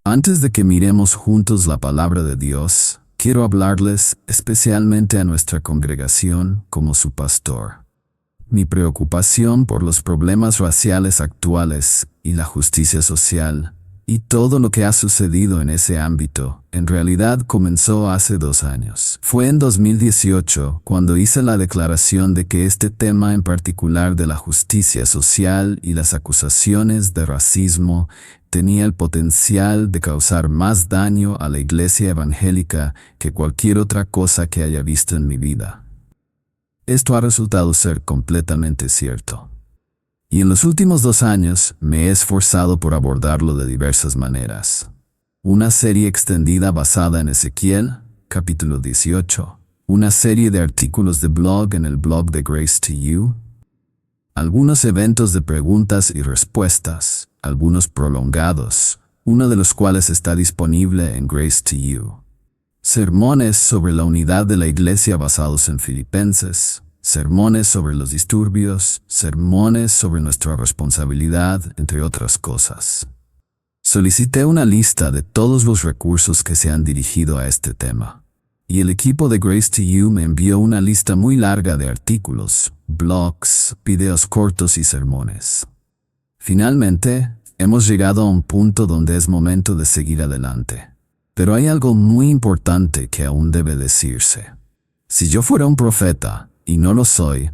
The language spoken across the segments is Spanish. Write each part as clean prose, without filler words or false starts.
Antes de que miremos juntos la palabra de Dios, quiero hablarles especialmente a nuestra congregación como su pastor. Mi preocupación por los problemas raciales actuales y la justicia social, y todo lo que ha sucedido en ese ámbito, en realidad comenzó hace 2 años. Fue en 2018 cuando hice la declaración de que este tema en particular de la justicia social y las acusaciones de racismo tenía el potencial de causar más daño a la iglesia evangélica que cualquier otra cosa que haya visto en mi vida. Esto ha resultado ser completamente cierto. Y en los últimos 2 años me he esforzado por abordarlo de diversas maneras. Una serie extendida basada en Ezequiel, capítulo 18. Una serie de artículos de blog en el blog de Grace to You. Algunos eventos de preguntas y respuestas, algunos prolongados, uno de los cuales está disponible en Grace to You. Sermones sobre la unidad de la iglesia basados en Filipenses. Sermones sobre los disturbios, sermones sobre nuestra responsabilidad, entre otras cosas. Solicité una lista de todos los recursos que se han dirigido a este tema, y el equipo de Grace to You me envió una lista muy larga de artículos, blogs, videos cortos y sermones. Finalmente, hemos llegado a un punto donde es momento de seguir adelante. Pero hay algo muy importante que aún debe decirse. Si yo fuera un profeta, y no lo soy,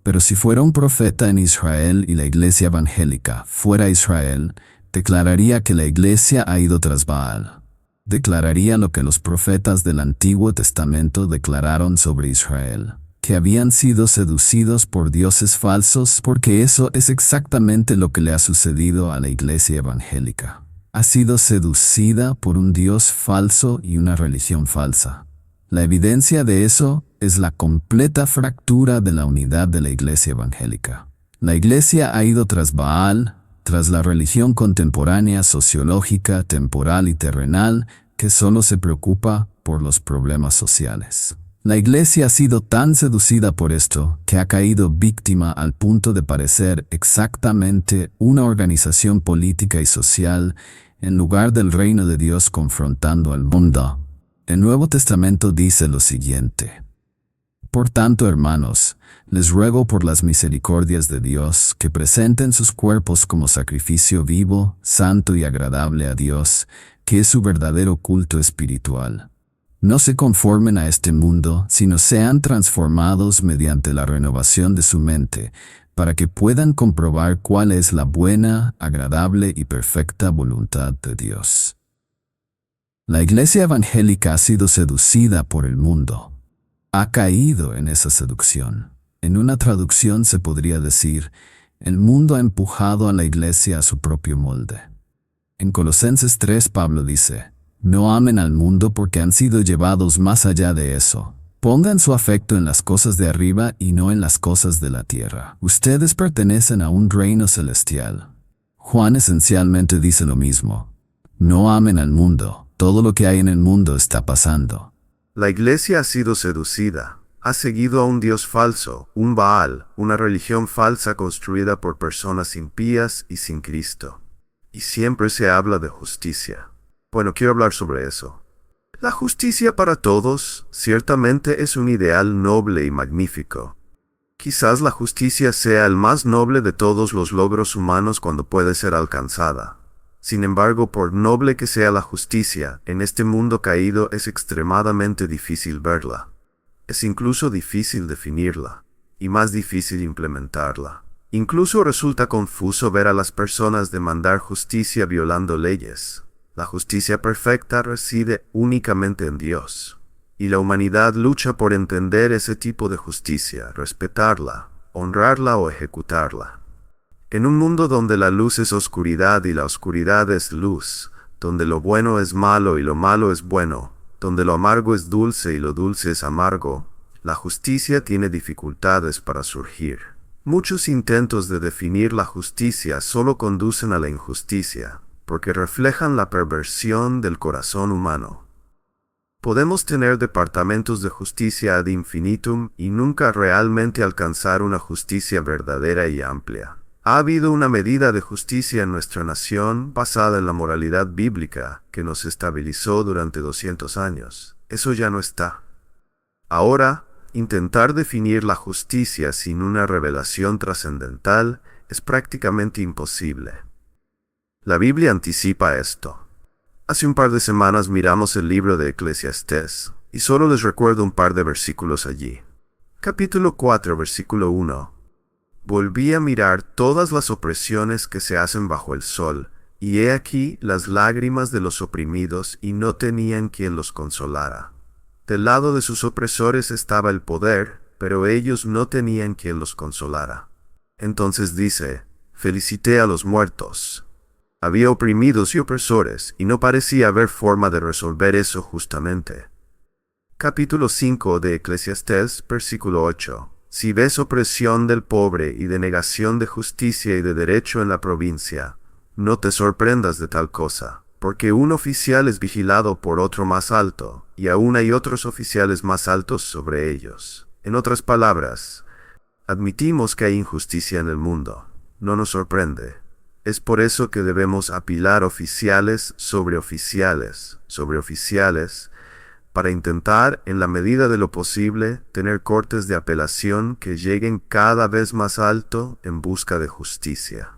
pero si fuera un profeta en Israel y la iglesia evangélica fuera Israel, declararía que la iglesia ha ido tras Baal. Declararía lo que los profetas del Antiguo Testamento declararon sobre Israel, que habían sido seducidos por dioses falsos, porque eso es exactamente lo que le ha sucedido a la iglesia evangélica. Ha sido seducida por un Dios falso y una religión falsa. La evidencia de eso es la completa fractura de la unidad de la iglesia evangélica. La iglesia ha ido tras Baal, tras la religión contemporánea, sociológica, temporal y terrenal, que solo se preocupa por los problemas sociales. La iglesia ha sido tan seducida por esto que ha caído víctima al punto de parecer exactamente una organización política y social en lugar del reino de Dios confrontando al mundo. El Nuevo Testamento dice lo siguiente: Por tanto, hermanos, les ruego por las misericordias de Dios que presenten sus cuerpos como sacrificio vivo, santo y agradable a Dios, que es su verdadero culto espiritual. No se conformen a este mundo, sino sean transformados mediante la renovación de su mente, para que puedan comprobar cuál es la buena, agradable y perfecta voluntad de Dios. La iglesia evangélica ha sido seducida por el mundo. Ha caído en esa seducción. En una traducción se podría decir, el mundo ha empujado a la iglesia a su propio molde. En Colosenses 3 Pablo dice, no amen al mundo porque han sido llevados más allá de eso. Pongan su afecto en las cosas de arriba y no en las cosas de la tierra. Ustedes pertenecen a un reino celestial. Juan esencialmente dice lo mismo. No amen al mundo. Todo lo que hay en el mundo está pasando. La iglesia ha sido seducida. Ha seguido a un Dios falso, un Baal, una religión falsa construida por personas impías y sin Cristo. Y siempre se habla de justicia. Bueno, quiero hablar sobre eso. La justicia para todos ciertamente es un ideal noble y magnífico. Quizás la justicia sea el más noble de todos los logros humanos cuando puede ser alcanzada. Sin embargo, por noble que sea la justicia, en este mundo caído es extremadamente difícil verla. Es incluso difícil definirla, y más difícil implementarla. Incluso resulta confuso ver a las personas demandar justicia violando leyes. La justicia perfecta reside únicamente en Dios, y la humanidad lucha por entender ese tipo de justicia, respetarla, honrarla o ejecutarla. En un mundo donde la luz es oscuridad y la oscuridad es luz, donde lo bueno es malo y lo malo es bueno, donde lo amargo es dulce y lo dulce es amargo, la justicia tiene dificultades para surgir. Muchos intentos de definir la justicia solo conducen a la injusticia, porque reflejan la perversión del corazón humano. Podemos tener departamentos de justicia ad infinitum y nunca realmente alcanzar una justicia verdadera y amplia. Ha habido una medida de justicia en nuestra nación basada en la moralidad bíblica que nos estabilizó durante 200 años. Eso ya no está. Ahora, intentar definir la justicia sin una revelación trascendental es prácticamente imposible. La Biblia anticipa esto. Hace un par de semanas miramos el libro de Eclesiastés, y solo les recuerdo un par de versículos allí. Capítulo 4, versículo 1. Volví a mirar todas las opresiones que se hacen bajo el sol, y he aquí las lágrimas de los oprimidos, y no tenían quien los consolara. Del lado de sus opresores estaba el poder, pero ellos no tenían quien los consolara. Entonces dice, felicité a los muertos. Había oprimidos y opresores, y no parecía haber forma de resolver eso justamente. Capítulo 5 de Eclesiastés, versículo 8. Si ves opresión del pobre y denegación de justicia y de derecho en la provincia, no te sorprendas de tal cosa, porque un oficial es vigilado por otro más alto, y aún hay otros oficiales más altos sobre ellos. En otras palabras, admitimos que hay injusticia en el mundo. No nos sorprende. Es por eso que debemos apilar oficiales sobre oficiales, para intentar, en la medida de lo posible, tener cortes de apelación que lleguen cada vez más alto en busca de justicia.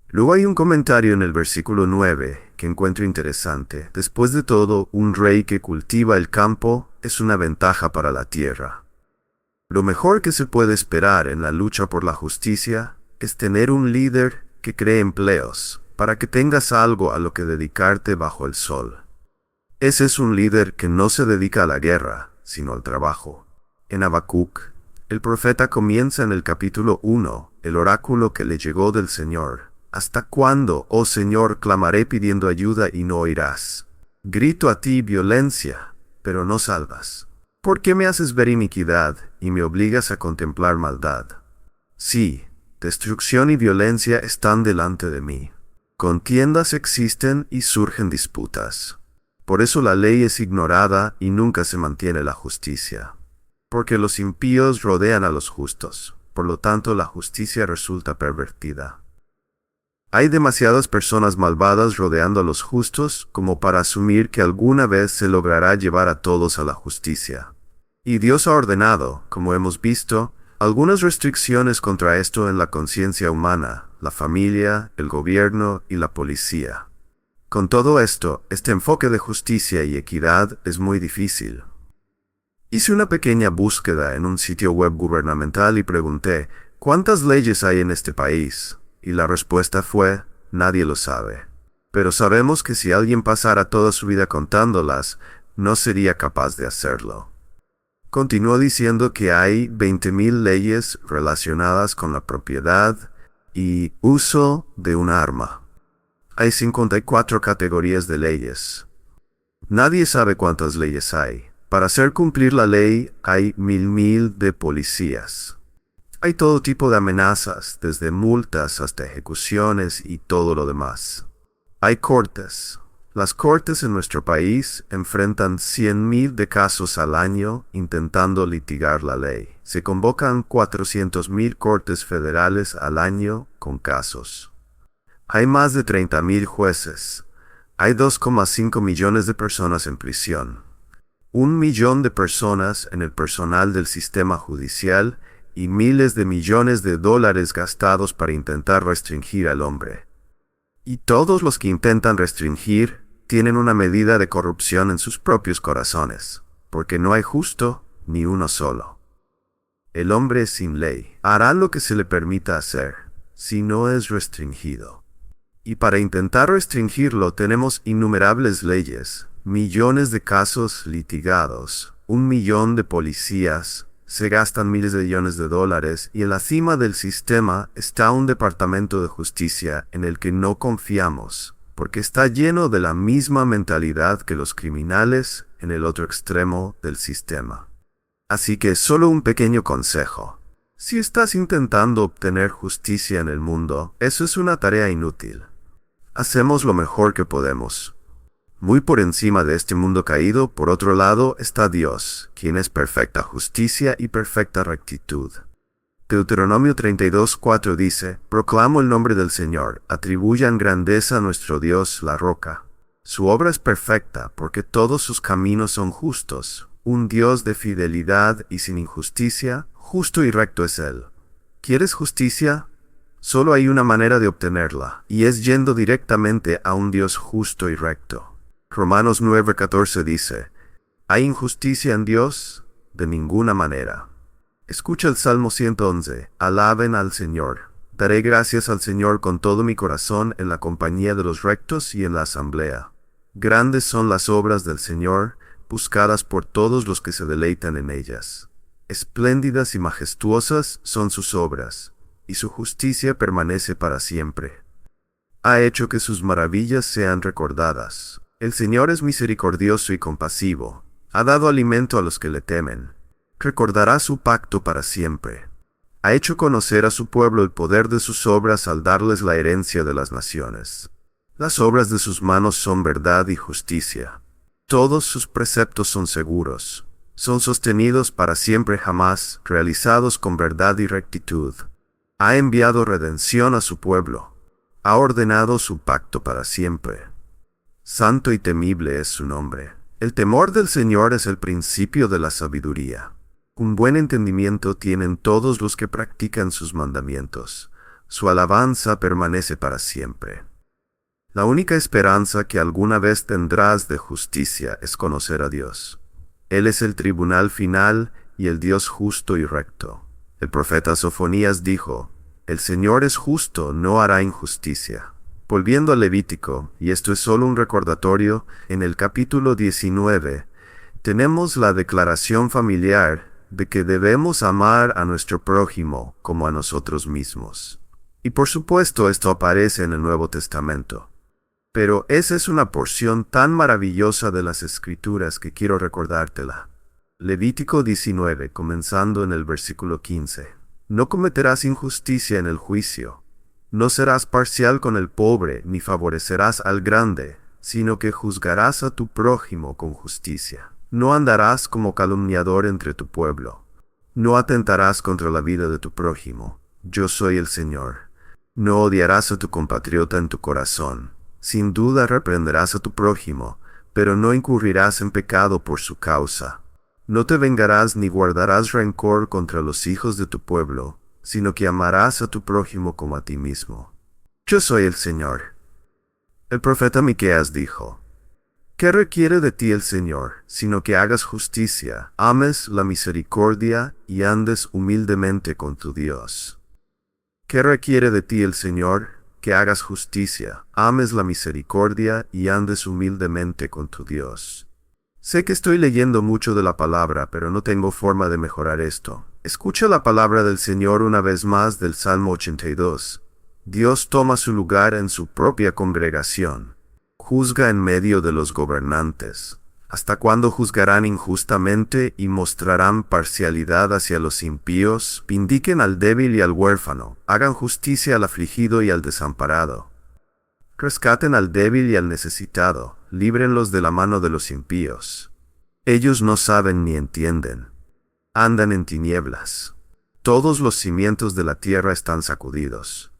Luego hay un comentario en el versículo 9 que encuentro interesante. Después de todo, un rey que cultiva el campo es una ventaja para la tierra. Lo mejor que se puede esperar en la lucha por la justicia es tener un líder que cree empleos, para que tengas algo a lo que dedicarte bajo el sol. Ese es un líder que no se dedica a la guerra, sino al trabajo. En Habacuc, el profeta comienza en el capítulo 1, el oráculo que le llegó del Señor. ¿Hasta cuándo, oh Señor, clamaré pidiendo ayuda y no oirás? Grito a ti violencia, pero no salvas. ¿Por qué me haces ver iniquidad y me obligas a contemplar maldad? Sí, destrucción y violencia están delante de mí. Contiendas existen y surgen disputas. Por eso la ley es ignorada y nunca se mantiene la justicia. Porque los impíos rodean a los justos, por lo tanto la justicia resulta pervertida. Hay demasiadas personas malvadas rodeando a los justos como para asumir que alguna vez se logrará llevar a todos a la justicia. Y Dios ha ordenado, como hemos visto, algunas restricciones contra esto en la conciencia humana, la familia, el gobierno y la policía. Con todo esto, este enfoque de justicia y equidad es muy difícil. Hice una pequeña búsqueda en un sitio web gubernamental y pregunté, ¿cuántas leyes hay en este país? Y la respuesta fue, nadie lo sabe. Pero sabemos que si alguien pasara toda su vida contándolas, no sería capaz de hacerlo. Continuó diciendo que hay 20,000 leyes relacionadas con la propiedad y uso de un arma. Hay 54 categorías de leyes. Nadie sabe cuántas leyes hay. Para hacer cumplir la ley hay mil de policías. Hay todo tipo de amenazas, desde multas hasta ejecuciones y todo lo demás. Hay cortes. Las cortes en nuestro país enfrentan 100,000 de casos al año intentando litigar la ley. Se convocan 400,000 cortes federales al año con casos. Hay más de 30,000 jueces. Hay 2,5 millones de personas en prisión. 1 millón de personas en el personal del sistema judicial y miles de millones de dólares gastados para intentar restringir al hombre. Y todos los que intentan restringir tienen una medida de corrupción en sus propios corazones, porque no hay justo ni uno solo. El hombre sin ley hará lo que se le permita hacer, si no es restringido. Y para intentar restringirlo tenemos innumerables leyes, millones de casos litigados, 1 millón de policías, se gastan miles de millones de dólares y en la cima del sistema está un departamento de justicia en el que no confiamos, porque está lleno de la misma mentalidad que los criminales en el otro extremo del sistema. Así que solo un pequeño consejo. Si estás intentando obtener justicia en el mundo, eso es una tarea inútil. Hacemos lo mejor que podemos. Muy por encima de este mundo caído, por otro lado, está Dios, quien es perfecta justicia y perfecta rectitud. Deuteronomio 32:4 dice, Proclamo el nombre del Señor, atribuyan grandeza a nuestro Dios, la roca. Su obra es perfecta, porque todos sus caminos son justos. Un Dios de fidelidad y sin injusticia, justo y recto es Él. ¿Quieres justicia? Solo hay una manera de obtenerla, y es yendo directamente a un Dios justo y recto. Romanos 9:14 dice, ¿hay injusticia en Dios? De ninguna manera. Escucha el Salmo 111, alaben al Señor. Daré gracias al Señor con todo mi corazón en la compañía de los rectos y en la asamblea. Grandes son las obras del Señor, buscadas por todos los que se deleitan en ellas. Espléndidas y majestuosas son sus obras, y su justicia permanece para siempre. Ha hecho que sus maravillas sean recordadas. El Señor es misericordioso y compasivo. Ha dado alimento a los que le temen. Recordará su pacto para siempre. Ha hecho conocer a su pueblo el poder de sus obras al darles la herencia de las naciones. Las obras de sus manos son verdad y justicia. Todos sus preceptos son seguros. Son sostenidos para siempre jamás, realizados con verdad y rectitud. Ha enviado redención a su pueblo. Ha ordenado su pacto para siempre. Santo y temible es su nombre. El temor del Señor es el principio de la sabiduría. Un buen entendimiento tienen todos los que practican sus mandamientos. Su alabanza permanece para siempre. La única esperanza que alguna vez tendrás de justicia es conocer a Dios. Él es el tribunal final y el Dios justo y recto. El profeta Sofonías dijo, El Señor es justo, no hará injusticia. Volviendo al Levítico, y esto es solo un recordatorio, en el capítulo 19, tenemos la declaración familiar de que debemos amar a nuestro prójimo como a nosotros mismos. Y por supuesto esto aparece en el Nuevo Testamento. Pero esa es una porción tan maravillosa de las Escrituras que quiero recordártela. Levítico 19, comenzando en el versículo 15. No cometerás injusticia en el juicio. No serás parcial con el pobre, ni favorecerás al grande, sino que juzgarás a tu prójimo con justicia. No andarás como calumniador entre tu pueblo. No atentarás contra la vida de tu prójimo. Yo soy el Señor. No odiarás a tu compatriota en tu corazón. Sin duda reprenderás a tu prójimo, pero no incurrirás en pecado por su causa. No te vengarás ni guardarás rencor contra los hijos de tu pueblo, sino que amarás a tu prójimo como a ti mismo. Yo soy el Señor. El profeta Miqueas dijo, ¿qué requiere de ti el Señor, sino que hagas justicia, ames la misericordia y andes humildemente con tu Dios? ¿Qué requiere de ti el Señor? Que hagas justicia, ames la misericordia y andes humildemente con tu Dios. Sé que estoy leyendo mucho de la palabra, pero no tengo forma de mejorar esto. Escucha la palabra del Señor una vez más del Salmo 82. Dios toma su lugar en su propia congregación. Juzga en medio de los gobernantes. ¿Hasta cuándo juzgarán injustamente y mostrarán parcialidad hacia los impíos? Vindiquen al débil y al huérfano. Hagan justicia al afligido y al desamparado. Rescaten al débil y al necesitado. Líbrenlos de la mano de los impíos. Ellos no saben ni entienden. Andan en tinieblas. Todos los cimientos de la tierra están sacudidos.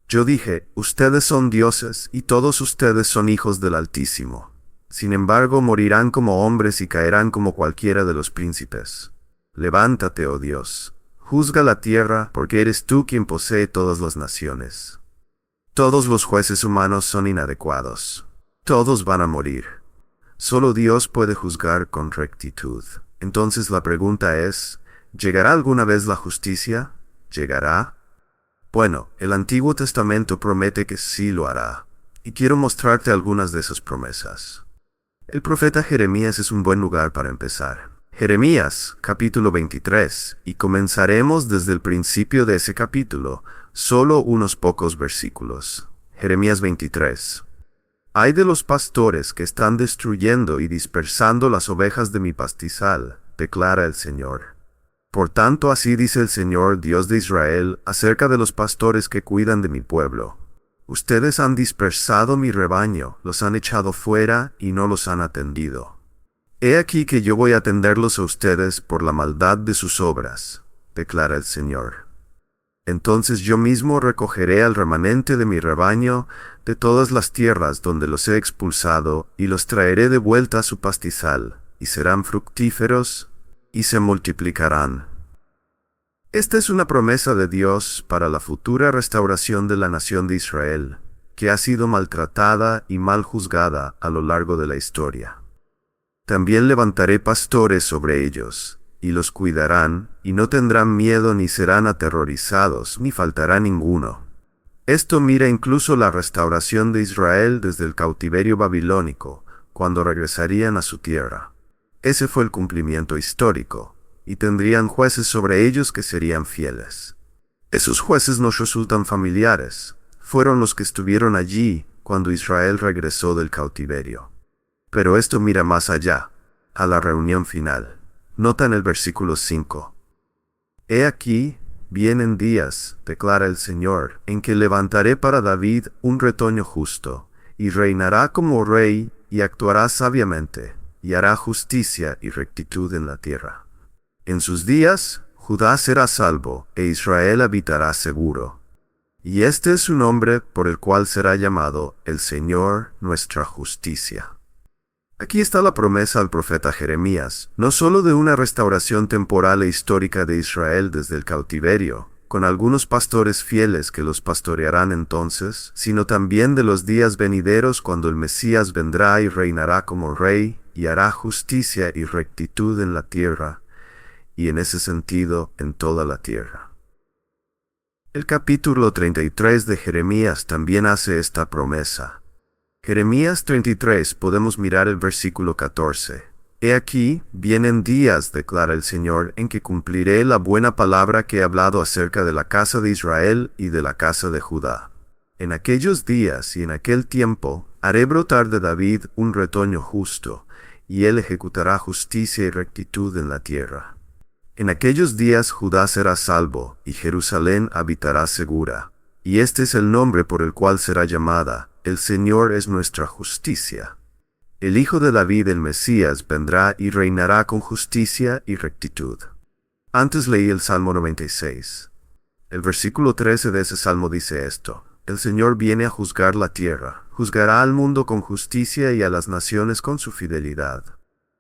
Yo dije, ustedes son dioses y todos ustedes son hijos del Altísimo. Sin embargo, morirán como hombres y caerán como cualquiera de los príncipes. Levántate, oh Dios. Juzga la tierra, porque eres tú quien posee todas las naciones. Todos los jueces humanos son inadecuados. Todos van a morir. Solo Dios puede juzgar con rectitud. Entonces la pregunta es, ¿llegará alguna vez la justicia? ¿Llegará? Bueno, el Antiguo Testamento promete que sí lo hará. Y quiero mostrarte algunas de esas promesas. El profeta Jeremías es un buen lugar para empezar. Jeremías, capítulo 23, y comenzaremos desde el principio de ese capítulo, solo unos pocos versículos. Jeremías 23. Ay de los pastores que están destruyendo y dispersando las ovejas de mi pastizal, declara el Señor. Por tanto, así dice el Señor, Dios de Israel, acerca de los pastores que cuidan de mi pueblo. Ustedes han dispersado mi rebaño, los han echado fuera y no los han atendido. He aquí que yo voy a atenderlos a ustedes por la maldad de sus obras, declara el Señor. Entonces yo mismo recogeré al remanente de mi rebaño de todas las tierras donde los he expulsado, y los traeré de vuelta a su pastizal, y serán fructíferos, y se multiplicarán. Esta es una promesa de Dios para la futura restauración de la nación de Israel, que ha sido maltratada y mal juzgada a lo largo de la historia. También levantaré pastores sobre ellos, y los cuidarán, y no tendrán miedo ni serán aterrorizados, ni faltará ninguno. Esto mira incluso la restauración de Israel desde el cautiverio babilónico, cuando regresarían a su tierra. Ese fue el cumplimiento histórico, y tendrían jueces sobre ellos que serían fieles. Esos jueces nos resultan familiares, fueron los que estuvieron allí cuando Israel regresó del cautiverio. Pero esto mira más allá, a la reunión final. Nota en el versículo 5. He aquí, vienen días, declara el Señor, en que levantaré para David un retoño justo, y reinará como rey, y actuará sabiamente, y hará justicia y rectitud en la tierra. En sus días, Judá será salvo, e Israel habitará seguro. Y este es su nombre por el cual será llamado el Señor nuestra justicia. Aquí está la promesa al profeta Jeremías, no solo de una restauración temporal e histórica de Israel desde el cautiverio, con algunos pastores fieles que los pastorearán entonces, sino también de los días venideros cuando el Mesías vendrá y reinará como rey, y hará justicia y rectitud en la tierra, y en ese sentido en toda la tierra. El capítulo 33 de Jeremías también hace esta promesa. Jeremías 33 podemos mirar el versículo 14. He aquí, vienen días, declara el Señor, en que cumpliré la buena palabra que he hablado acerca de la casa de Israel y de la casa de Judá. En aquellos días y en aquel tiempo, haré brotar de David un retoño justo, y él ejecutará justicia y rectitud en la tierra. En aquellos días Judá será salvo, y Jerusalén habitará segura. Y este es el nombre por el cual será llamada: el Señor es nuestra justicia. El Hijo de David, el Mesías, vendrá y reinará con justicia y rectitud. Antes leí el Salmo 96. El versículo 13 de ese salmo dice esto: el Señor viene a juzgar la tierra, juzgará al mundo con justicia y a las naciones con su fidelidad.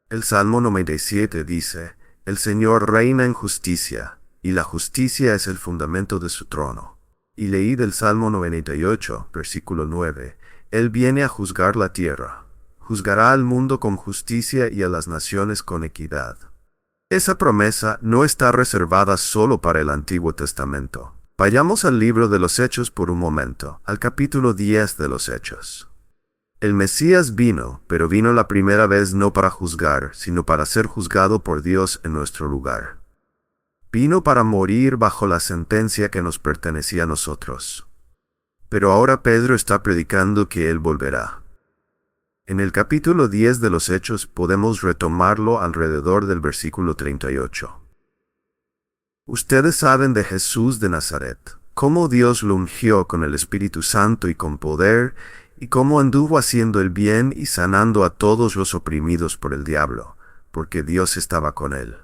El Salmo 97 dice: el Señor reina en justicia, y la justicia es el fundamento de su trono. Y leí del Salmo 98, versículo 9, Él viene a juzgar la tierra, juzgará al mundo con justicia y a las naciones con equidad. Esa promesa no está reservada solo para el Antiguo Testamento. Vayamos al libro de los Hechos por un momento, al capítulo 10 de los Hechos. El Mesías vino, pero vino la primera vez no para juzgar, sino para ser juzgado por Dios en nuestro lugar. Vino para morir bajo la sentencia que nos pertenecía a nosotros. Pero ahora Pedro está predicando que Él volverá. En el capítulo 10 de los Hechos podemos retomarlo alrededor del versículo 38. Ustedes saben de Jesús de Nazaret, cómo Dios lo ungió con el Espíritu Santo y con poder, y cómo anduvo haciendo el bien y sanando a todos los oprimidos por el diablo, porque Dios estaba con Él.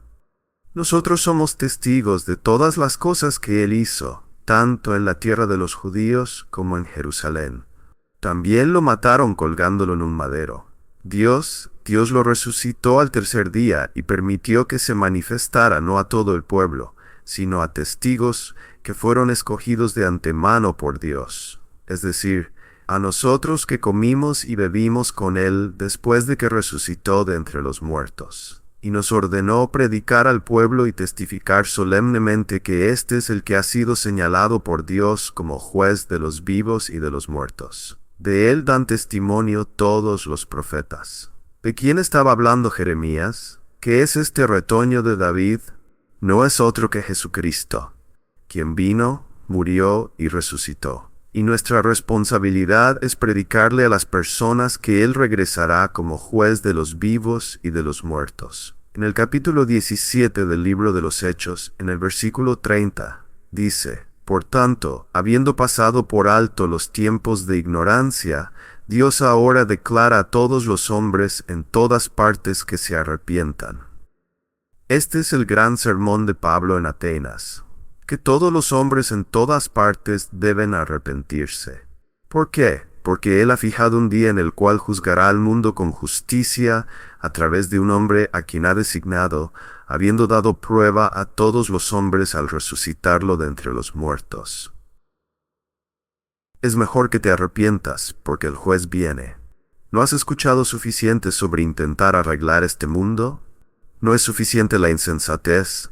Nosotros somos testigos de todas las cosas que Él hizo, tanto en la tierra de los judíos como en Jerusalén. También lo mataron colgándolo en un madero. Dios lo resucitó al tercer día y permitió que se manifestara no a todo el pueblo, sino a testigos que fueron escogidos de antemano por Dios, es decir, a nosotros que comimos y bebimos con Él después de que resucitó de entre los muertos. Y nos ordenó predicar al pueblo y testificar solemnemente que este es el que ha sido señalado por Dios como juez de los vivos y de los muertos. De Él dan testimonio todos los profetas. ¿De quién estaba hablando Jeremías? ¿Qué es este retoño de David? No es otro que Jesucristo, quien vino, murió y resucitó. Y nuestra responsabilidad es predicarle a las personas que Él regresará como juez de los vivos y de los muertos. En el capítulo 17 del libro de los Hechos, en el versículo 30, dice: Por tanto, habiendo pasado por alto los tiempos de ignorancia, Dios ahora declara a todos los hombres en todas partes que se arrepientan. Este es el gran sermón de Pablo en Atenas. que todos los hombres en todas partes deben arrepentirse. ¿Por qué? Porque Él ha fijado un día en el cual juzgará al mundo con justicia a través de un hombre a quien ha designado, habiendo dado prueba a todos los hombres al resucitarlo de entre los muertos. Es mejor que te arrepientas, porque el juez viene. ¿No has escuchado suficiente sobre intentar arreglar este mundo? ¿No es suficiente la insensatez?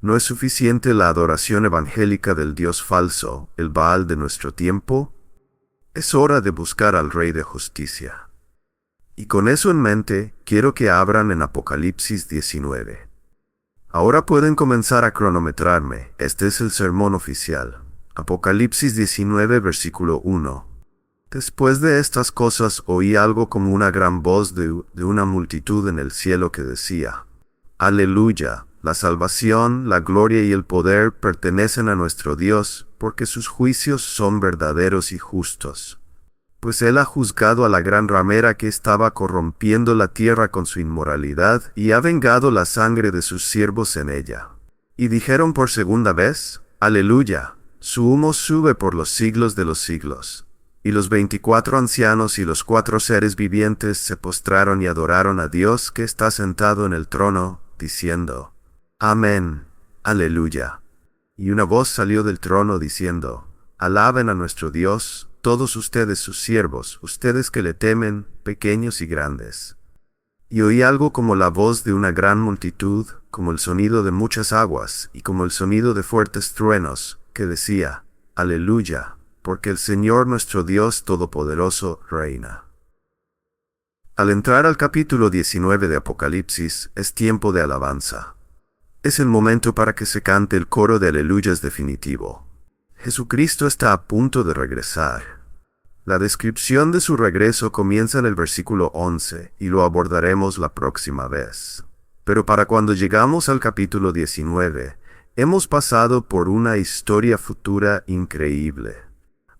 ¿No es suficiente la adoración evangélica del Dios falso, el Baal de nuestro tiempo? Es hora de buscar al Rey de Justicia. Y con eso en mente, quiero que abran en Apocalipsis 19. Ahora pueden comenzar a cronometrarme, este es el sermón oficial. Apocalipsis 19, versículo 1. Después de estas cosas oí algo como una gran voz de una multitud en el cielo que decía: Aleluya, la salvación, la gloria y el poder pertenecen a nuestro Dios, porque sus juicios son verdaderos y justos. Pues Él ha juzgado a la gran ramera que estaba corrompiendo la tierra con su inmoralidad, y ha vengado la sangre de sus siervos en ella. Y dijeron por segunda vez: Aleluya, su humo sube por los siglos de los siglos. Y los 24 ancianos y los 4 seres vivientes se postraron y adoraron a Dios que está sentado en el trono, diciendo: Amén, aleluya. Y una voz salió del trono diciendo: Alaben a nuestro Dios, todos ustedes sus siervos, ustedes que le temen, pequeños y grandes. Y oí algo como la voz de una gran multitud, como el sonido de muchas aguas, y como el sonido de fuertes truenos, que decía: Aleluya, porque el Señor nuestro Dios Todopoderoso reina. Al entrar al capítulo 19 de Apocalipsis, es tiempo de alabanza. Es el momento para que se cante el coro de aleluyas definitivo. Jesucristo está a punto de regresar. La descripción de su regreso comienza en el versículo 11 y lo abordaremos la próxima vez. Pero para cuando llegamos al capítulo 19, hemos pasado por una historia futura increíble.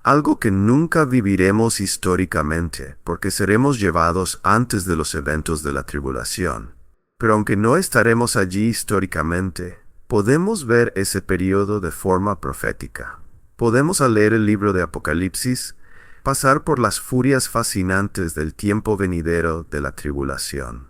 Algo que nunca viviremos históricamente, porque seremos llevados antes de los eventos de la tribulación. Pero aunque no estaremos allí históricamente, podemos ver ese periodo de forma profética. Podemos al leer el libro de Apocalipsis, pasar por las furias fascinantes del tiempo venidero de la tribulación.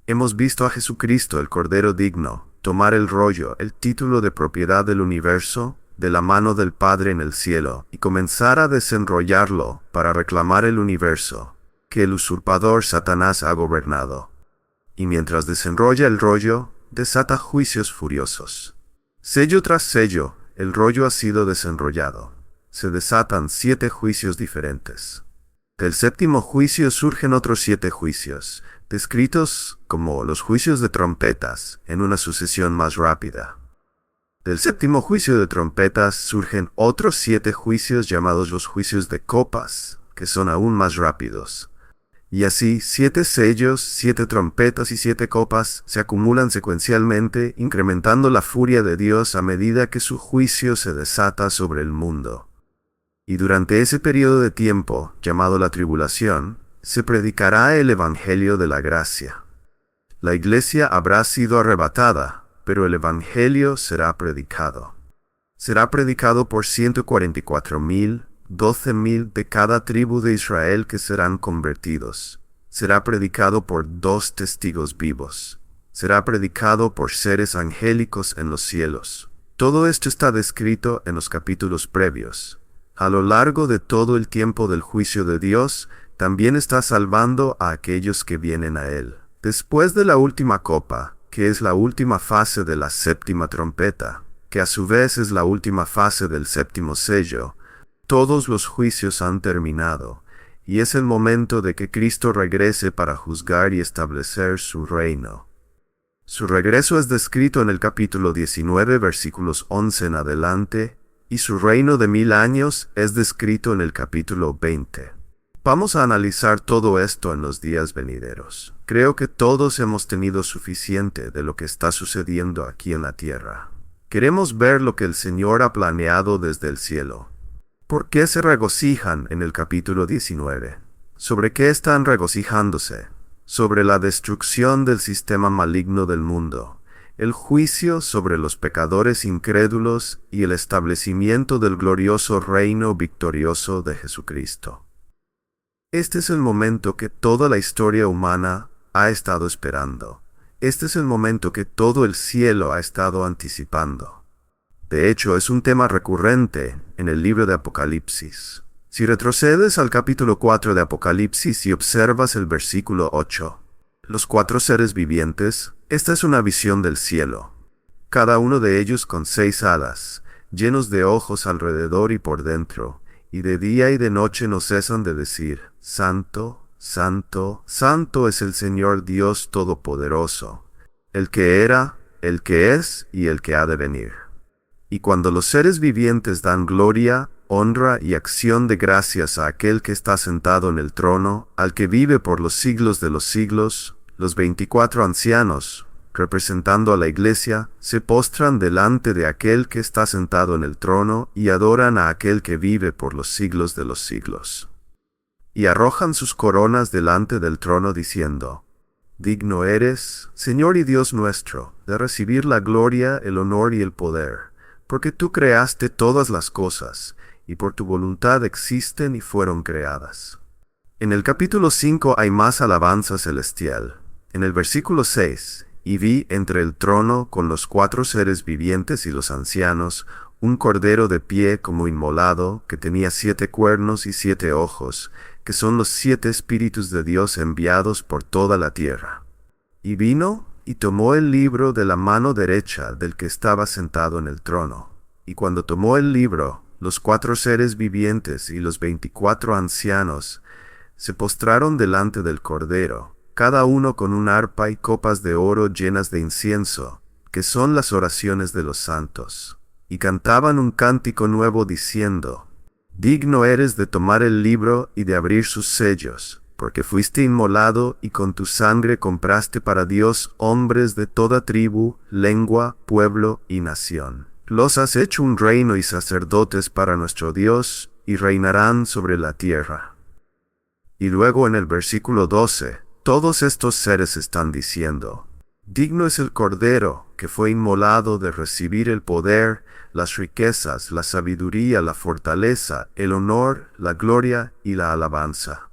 Hemos visto a Jesucristo, el Cordero digno, tomar el rollo, el título de propiedad del universo, de la mano del Padre en el cielo, y comenzar a desenrollarlo para reclamar el universo, que el usurpador Satanás ha gobernado. Y mientras desenrolla el rollo, desata juicios furiosos. Sello tras sello, el rollo ha sido desenrollado. Se desatan 7 juicios diferentes. Del 7º juicio surgen otros 7 juicios, descritos como los juicios de trompetas, en una sucesión más rápida. Del 7º juicio de trompetas surgen otros 7 juicios llamados los juicios de copas, que son aún más rápidos. Y así, 7 sellos, 7 trompetas y 7 copas se acumulan secuencialmente, incrementando la furia de Dios a medida que su juicio se desata sobre el mundo. Y durante ese periodo de tiempo, llamado la tribulación, se predicará el Evangelio de la gracia. La iglesia habrá sido arrebatada, pero el Evangelio será predicado. Será predicado por 144,000, 12,000 de cada tribu de Israel que serán convertidos. Será predicado por 2 testigos vivos. Será predicado por seres angélicos en los cielos. Todo esto está descrito en los capítulos previos. A lo largo de todo el tiempo del juicio de Dios, también está salvando a aquellos que vienen a Él. Después de la última copa, que es la última fase de la 7ª trompeta, que a su vez es la última fase del 7º sello, todos los juicios han terminado, y es el momento de que Cristo regrese para juzgar y establecer su reino. Su regreso es descrito en el capítulo 19, versículos 11 en adelante, y su reino de 1000 años es descrito en el capítulo 20. Vamos a analizar todo esto en los días venideros. Creo que todos hemos tenido suficiente de lo que está sucediendo aquí en la tierra. Queremos ver lo que el Señor ha planeado desde el cielo. ¿Por qué se regocijan en el capítulo 19? ¿Sobre qué están regocijándose? Sobre la destrucción del sistema maligno del mundo, el juicio sobre los pecadores incrédulos y el establecimiento del glorioso reino victorioso de Jesucristo. Este es el momento que toda la historia humana ha estado esperando. Este es el momento que todo el cielo ha estado anticipando. De hecho, es un tema recurrente en el libro de Apocalipsis. Si retrocedes al capítulo 4 de Apocalipsis y observas el versículo 8, los 4 seres vivientes, esta es una visión del cielo. Cada uno de ellos con 6 alas, llenos de ojos alrededor y por dentro, y de día y de noche no cesan de decir, Santo, Santo, Santo es el Señor Dios Todopoderoso, el que era, el que es y el que ha de venir. Y cuando los seres vivientes dan gloria, honra y acción de gracias a aquel que está sentado en el trono, al que vive por los siglos de los siglos, los 24 ancianos, representando a la iglesia, se postran delante de aquel que está sentado en el trono y adoran a aquel que vive por los siglos de los siglos. Y arrojan sus coronas delante del trono diciendo, Digno eres, Señor y Dios nuestro, de recibir la gloria, el honor y el poder, porque tú creaste todas las cosas, y por tu voluntad existen y fueron creadas. En el capítulo 5 hay más alabanza celestial. En el versículo 6, y vi entre el trono con los 4 seres vivientes y los ancianos, un cordero de pie como inmolado, que tenía 7 cuernos y 7 ojos, que son los 7 espíritus de Dios enviados por toda la tierra. Y vino, y tomó el libro de la mano derecha del que estaba sentado en el trono. Y cuando tomó el libro, los 4 seres vivientes y los 24 ancianos se postraron delante del Cordero, cada uno con un arpa y copas de oro llenas de incienso, que son las oraciones de los santos. Y cantaban un cántico nuevo diciendo, Digno eres de tomar el libro y de abrir sus sellos, porque fuiste inmolado y con tu sangre compraste para Dios hombres de toda tribu, lengua, pueblo y nación. Los has hecho un reino y sacerdotes para nuestro Dios, y reinarán sobre la tierra. Y luego en el versículo 12, todos estos seres están diciendo, Digno es el Cordero, que fue inmolado de recibir el poder, las riquezas, la sabiduría, la fortaleza, el honor, la gloria y la alabanza.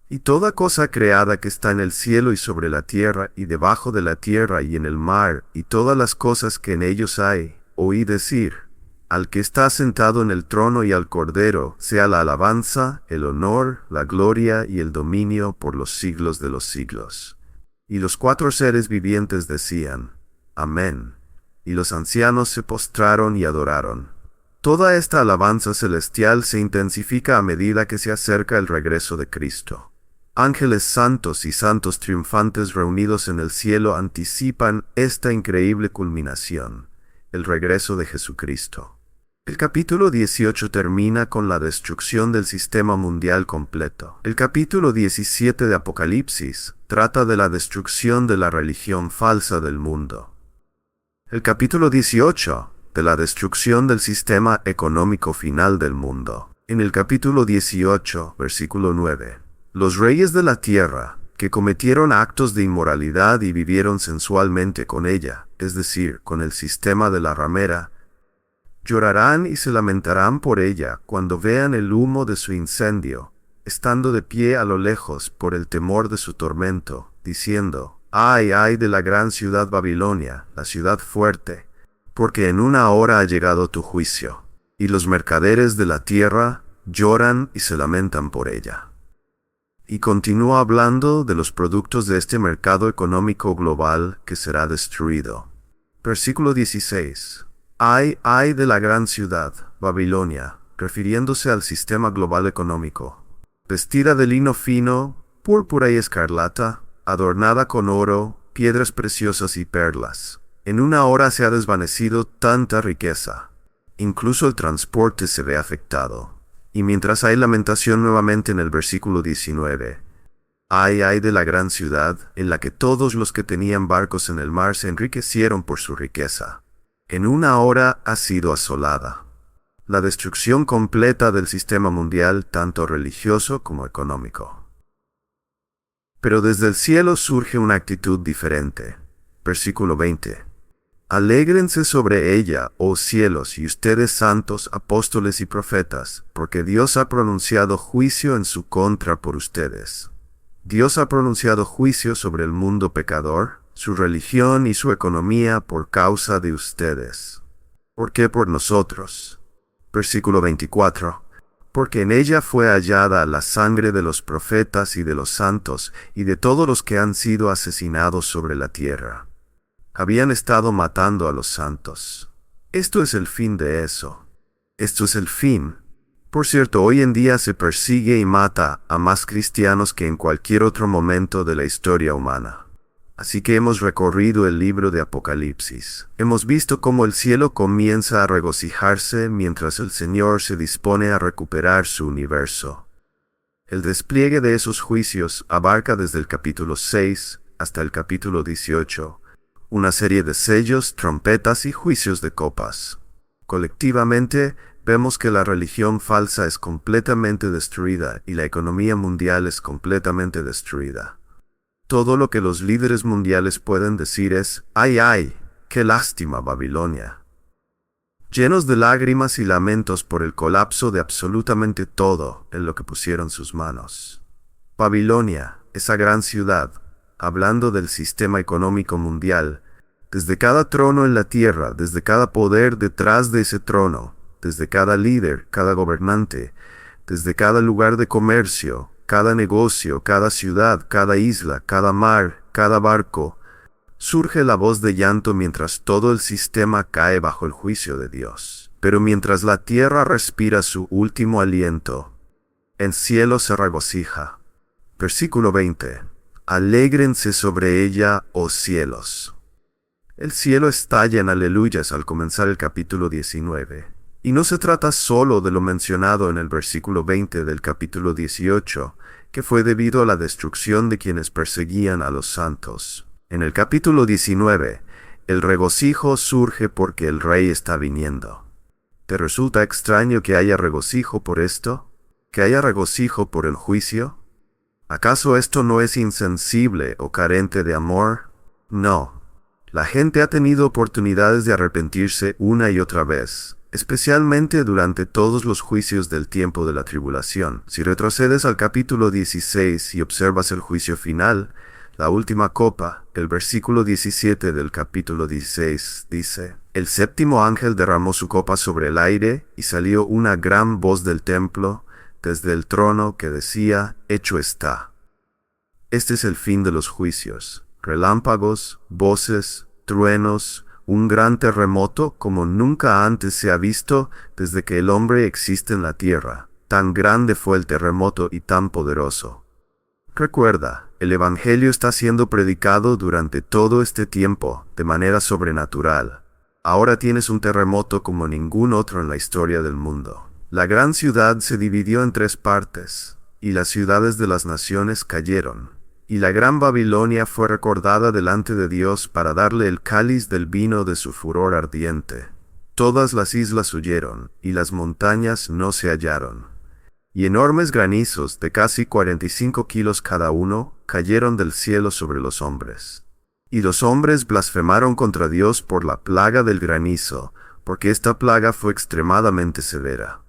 Y toda cosa creada que está en el cielo y sobre la tierra y debajo de la tierra y en el mar, y todas las cosas que en ellos hay, oí decir, al que está sentado en el trono y al Cordero, sea la alabanza, el honor, la gloria y el dominio por los siglos de los siglos. Y los 4 seres vivientes decían, Amén. Y los ancianos se postraron y adoraron. Toda esta alabanza celestial se intensifica a medida que se acerca el regreso de Cristo. Ángeles santos y santos triunfantes reunidos en el cielo anticipan esta increíble culminación, el regreso de Jesucristo. El capítulo 18 termina con la destrucción del sistema mundial completo. El capítulo 17 de Apocalipsis trata de la destrucción de la religión falsa del mundo. El capítulo 18 de la destrucción del sistema económico final del mundo. En el capítulo 18, versículo 9, los reyes de la tierra, que cometieron actos de inmoralidad y vivieron sensualmente con ella, es decir, con el sistema de la ramera, llorarán y se lamentarán por ella cuando vean el humo de su incendio, estando de pie a lo lejos por el temor de su tormento, diciendo, Ay, ay de la gran ciudad Babilonia, la ciudad fuerte, porque en una hora ha llegado tu juicio, y los mercaderes de la tierra lloran y se lamentan por ella. Y continúa hablando de los productos de este mercado económico global que será destruido. Versículo 16. Ay, ay de la gran ciudad, Babilonia, refiriéndose al sistema global económico, vestida de lino fino, púrpura y escarlata, adornada con oro, piedras preciosas y perlas. En una hora se ha desvanecido tanta riqueza. Incluso el transporte se ve afectado. Y mientras hay lamentación nuevamente en el versículo 19, ay de la gran ciudad, en la que todos los que tenían barcos en el mar se enriquecieron por su riqueza. En una hora ha sido asolada. La destrucción completa del sistema mundial, tanto religioso como económico. Pero desde el cielo surge una actitud diferente. Versículo 20. Alégrense sobre ella, oh cielos, y ustedes santos, apóstoles y profetas, porque Dios ha pronunciado juicio en su contra por ustedes. Dios ha pronunciado juicio sobre el mundo pecador, su religión y su economía por causa de ustedes. ¿Por qué por nosotros? Versículo 24. Porque en ella fue hallada la sangre de los profetas y de los santos y de todos los que han sido asesinados sobre la tierra. Habían estado matando a los santos. Esto es el fin de eso. Esto es el fin. Por cierto, hoy en día se persigue y mata a más cristianos que en cualquier otro momento de la historia humana. Así que hemos recorrido el libro de Apocalipsis. Hemos visto cómo el cielo comienza a regocijarse mientras el Señor se dispone a recuperar su universo. El despliegue de esos juicios abarca desde el capítulo 6 hasta el capítulo 18, una serie de sellos, trompetas y juicios de copas. Colectivamente, vemos que la religión falsa es completamente destruida y la economía mundial es completamente destruida. Todo lo que los líderes mundiales pueden decir es, ¡ay, ay! ¡Qué lástima, Babilonia! Llenos de lágrimas y lamentos por el colapso de absolutamente todo en lo que pusieron sus manos. Babilonia, esa gran ciudad, hablando del sistema económico mundial, desde cada trono en la tierra, desde cada poder detrás de ese trono, desde cada líder, cada gobernante, desde cada lugar de comercio, cada negocio, cada ciudad, cada isla, cada mar, cada barco, surge la voz de llanto mientras todo el sistema cae bajo el juicio de Dios. Pero mientras la tierra respira su último aliento, el cielo se regocija. Versículo 20. Alégrense sobre ella, oh cielos. El cielo estalla en aleluyas al comenzar el capítulo 19. Y no se trata solo de lo mencionado en el versículo 20 del capítulo 18, que fue debido a la destrucción de quienes perseguían a los santos. En el capítulo 19, el regocijo surge porque el rey está viniendo. ¿Te resulta extraño que haya regocijo por esto? ¿Que haya regocijo por el juicio? ¿Acaso esto no es insensible o carente de amor? No. La gente ha tenido oportunidades de arrepentirse una y otra vez, especialmente durante todos los juicios del tiempo de la tribulación. Si retrocedes al capítulo 16 y observas el juicio final, la última copa, el versículo 17 del capítulo 16 dice: El séptimo ángel derramó su copa sobre el aire, y salió una gran voz del templo, desde el trono, que decía: Hecho está. Este es el fin de los juicios: relámpagos, voces, truenos, un gran terremoto como nunca antes se ha visto desde que el hombre existe en la tierra. Tan grande fue el terremoto y tan poderoso. Recuerda, el Evangelio está siendo predicado durante todo este tiempo, de manera sobrenatural. Ahora tienes un terremoto como ningún otro en la historia del mundo. La gran ciudad se dividió en 3 partes, y las ciudades de las naciones cayeron. Y la gran Babilonia fue recordada delante de Dios para darle el cáliz del vino de su furor ardiente. Todas las islas huyeron, y las montañas no se hallaron. Y enormes granizos de casi 45 kilos cada uno cayeron del cielo sobre los hombres. Y los hombres blasfemaron contra Dios por la plaga del granizo, porque esta plaga fue extremadamente severa.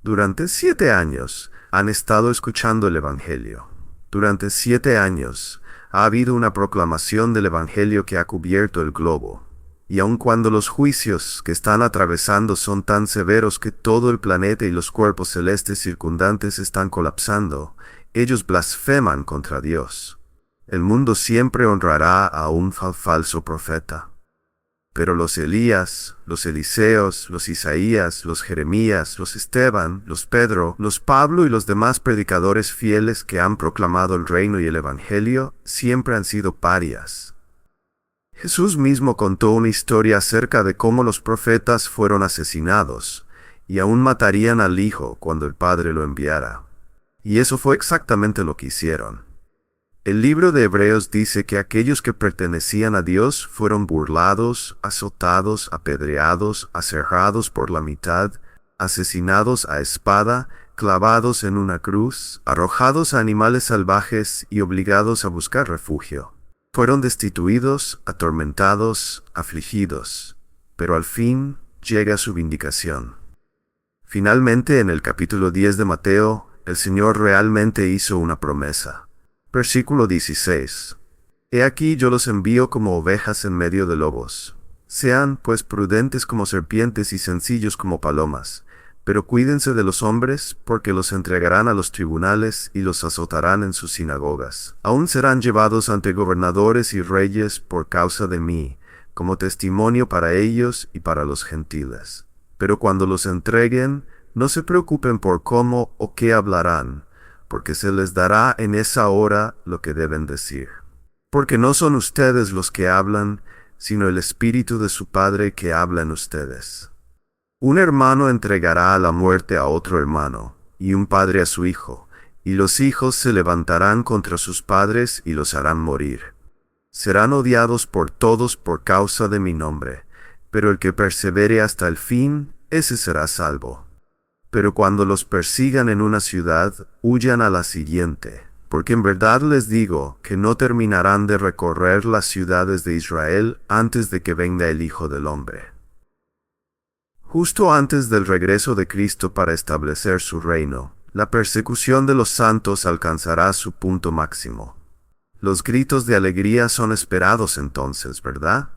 Durante 7 años han estado escuchando el Evangelio. Durante 7 años ha habido una proclamación del Evangelio que ha cubierto el globo. Y aun cuando los juicios que están atravesando son tan severos que todo el planeta y los cuerpos celestes circundantes están colapsando, ellos blasfeman contra Dios. El mundo siempre honrará a un falso profeta. Pero los Elías, los Eliseos, los Isaías, los Jeremías, los Esteban, los Pedro, los Pablo y los demás predicadores fieles que han proclamado el reino y el Evangelio siempre han sido parias. Jesús mismo contó una historia acerca de cómo los profetas fueron asesinados y aún matarían al Hijo cuando el Padre lo enviara. Y eso fue exactamente lo que hicieron. El libro de Hebreos dice que aquellos que pertenecían a Dios fueron burlados, azotados, apedreados, aserrados por la mitad, asesinados a espada, clavados en una cruz, arrojados a animales salvajes y obligados a buscar refugio. Fueron destituidos, atormentados, afligidos, pero al fin llega su vindicación. Finalmente, en el capítulo 10 de Mateo, el Señor realmente hizo una promesa. Versículo 16. He aquí yo los envío como ovejas en medio de lobos. Sean, pues, prudentes como serpientes y sencillos como palomas. Pero cuídense de los hombres, porque los entregarán a los tribunales y los azotarán en sus sinagogas. Aún serán llevados ante gobernadores y reyes por causa de mí, como testimonio para ellos y para los gentiles. Pero cuando los entreguen, no se preocupen por cómo o qué hablarán, porque se les dará en esa hora lo que deben decir. Porque no son ustedes los que hablan, sino el Espíritu de su Padre que habla en ustedes. Un hermano entregará a la muerte a otro hermano, y un padre a su hijo, y los hijos se levantarán contra sus padres y los harán morir. Serán odiados por todos por causa de mi nombre, pero el que persevere hasta el fin, ese será salvo. Pero cuando los persigan en una ciudad, huyan a la siguiente, porque en verdad les digo que no terminarán de recorrer las ciudades de Israel antes de que venga el Hijo del Hombre. Justo antes del regreso de Cristo para establecer su reino, la persecución de los santos alcanzará su punto máximo. Los gritos de alegría son esperados entonces, ¿verdad?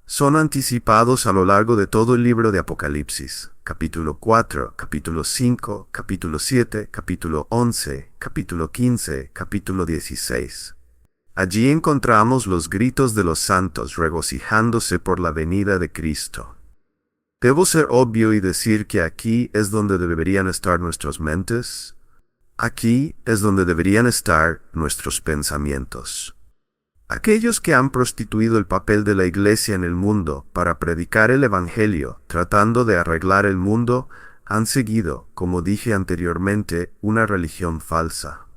Son anticipados a lo largo de todo el libro de Apocalipsis, capítulo 4, capítulo 5, capítulo 7, capítulo 11, capítulo 15, capítulo 16. Allí encontramos los gritos de los santos regocijándose por la venida de Cristo. ¿Debo ser obvio y decir que aquí es donde deberían estar nuestras mentes? Aquí es donde deberían estar nuestros pensamientos. Aquellos que han prostituido el papel de la Iglesia en el mundo para predicar el Evangelio, tratando de arreglar el mundo, han seguido, como dije anteriormente, una religión falsa.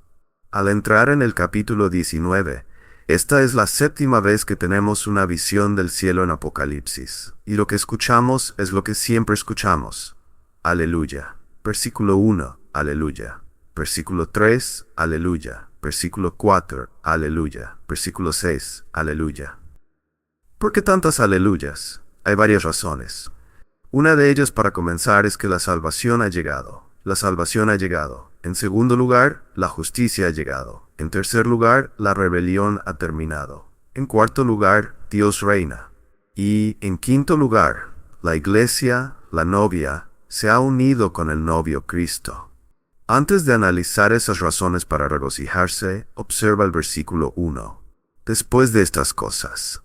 Al entrar en el capítulo 19, esta es la 7ª vez que tenemos una visión del cielo en Apocalipsis, y lo que escuchamos es lo que siempre escuchamos. Aleluya. Versículo 1, aleluya. Versículo 3, aleluya. Versículo 4, aleluya. Versículo 6, aleluya. ¿Por qué tantas aleluyas? Hay varias razones. Una de ellas, para comenzar, es que la salvación ha llegado. La salvación ha llegado. En segundo lugar, la justicia ha llegado. En tercer lugar, la rebelión ha terminado. En cuarto lugar, Dios reina. Y en quinto lugar, la iglesia, la novia, se ha unido con el novio Cristo. Antes de analizar esas razones para regocijarse, observa el versículo 1. Después de estas cosas.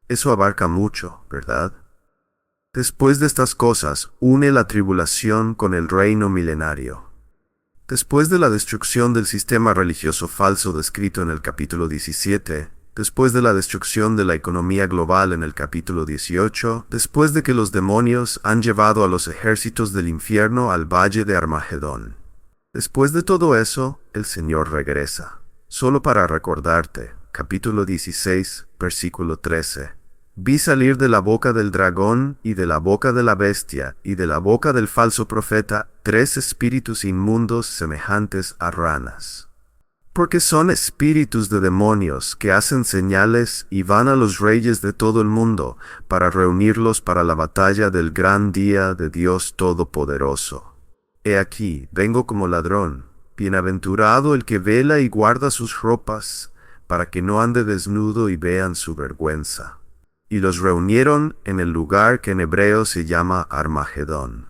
Eso abarca mucho, ¿verdad? Después de estas cosas, une la tribulación con el reino milenario. Después de la destrucción del sistema religioso falso descrito en el capítulo 17, después de la destrucción de la economía global en el capítulo 18, después de que los demonios han llevado a los ejércitos del infierno al valle de Armagedón. Después de todo eso, el Señor regresa. Solo para recordarte, capítulo 16, versículo 13. Vi salir de la boca del dragón, y de la boca de la bestia, y de la boca del falso profeta, 3 espíritus inmundos semejantes a ranas. Porque son espíritus de demonios que hacen señales y van a los reyes de todo el mundo para reunirlos para la batalla del gran día de Dios Todopoderoso. He aquí, vengo como ladrón. Bienaventurado el que vela y guarda sus ropas, para que no ande desnudo y vean su vergüenza. Y los reunieron en el lugar que en hebreo se llama Armagedón.